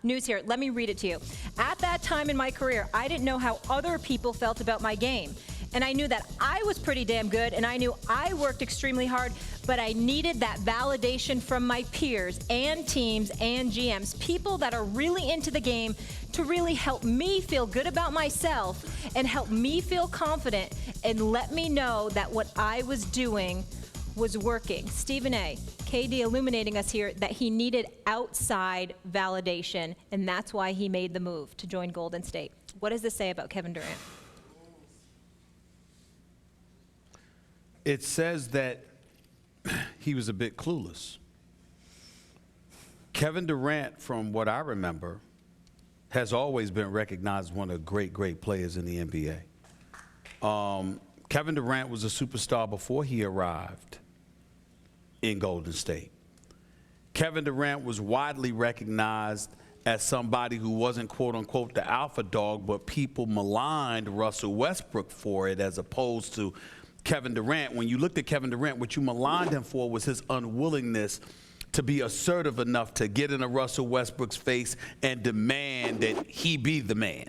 News here. Let me read it to you. At that time in my career, I didn't know how other people felt about my game. And I knew that I was pretty damn good, and I knew I worked extremely hard, but I needed that validation from my peers and teams and GMs, people that are really into the game, to really help me feel good about myself and help me feel confident and let me know that what I was doing was working. Stephen A., KD illuminating us here that he needed outside validation, and that's why he made the move to join Golden State. What does this say about Kevin Durant? It says that he was a bit clueless. Kevin Durant, from what I remember, has always been recognized as one of the great players in the NBA. Kevin Durant was a superstar before he arrived in Golden State. Kevin Durant was widely recognized as somebody who wasn't, quote unquote, the alpha dog, but people maligned Russell Westbrook for it as opposed to Kevin Durant. When you looked at Kevin Durant, what you maligned him for was his unwillingness to be assertive enough to get into Russell Westbrook's face and demand that he be the man.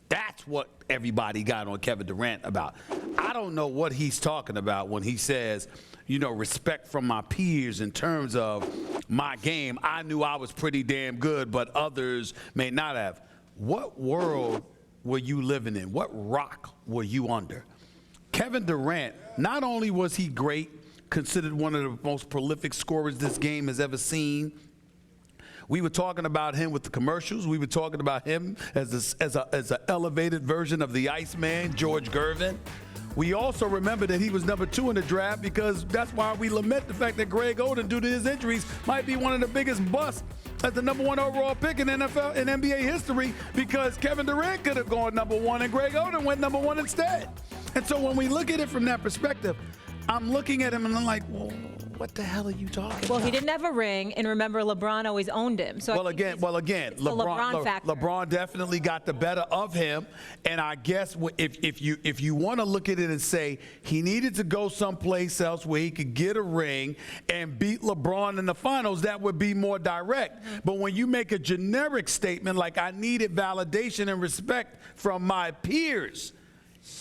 That's what everybody got on Kevin Durant about. I don't know what he's talking about when he says, you know, respect from my peers in terms of my game. I knew I was pretty damn good, but others may not have. What world were you living in? What rock were you under? Kevin Durant, not only was he great, considered one of the most prolific scorers this game has ever seen. We were talking about him with the commercials. We were talking about him as an elevated version of the Iceman, George Gervin. We also remember that he was number 2 in the draft because that's why we lament the fact that Greg Oden, due to his injuries, might be one of the biggest busts as the number 1 overall pick in NFL and NBA history, because Kevin Durant could have gone number 1 and Greg Oden went number 1 instead. And so when we look at it from that perspective, I'm looking at him and I'm like, well, what the hell are you talking about? Well, he didn't have a ring, and remember, LeBron always owned him. So LeBron definitely got the better of him. And I guess if you want to look at it and say he needed to go someplace else where he could get a ring and beat LeBron in the finals, that would be more direct. But when you make a generic statement like I needed validation and respect from my peers,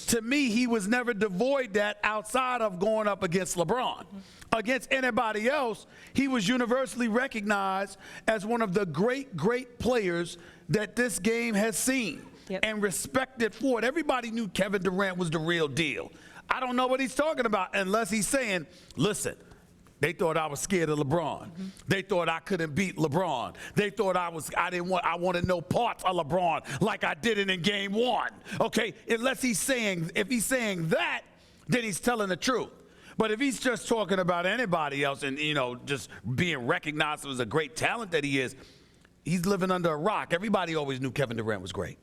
to me, he was never devoid that outside of going up against LeBron. Against anybody else, he was universally recognized as one of the great players that this game has seen and respected for it. Everybody knew Kevin Durant was the real deal. I don't know what he's talking about unless he's saying, listen, they thought I was scared of LeBron. They thought I couldn't beat LeBron. They thought I wanted no parts of LeBron like I did it in game 1. Okay, if he's saying that, then he's telling the truth. But if he's just talking about anybody else and, you know, just being recognized as a great talent that he is, he's living under a rock. Everybody always knew Kevin Durant was great.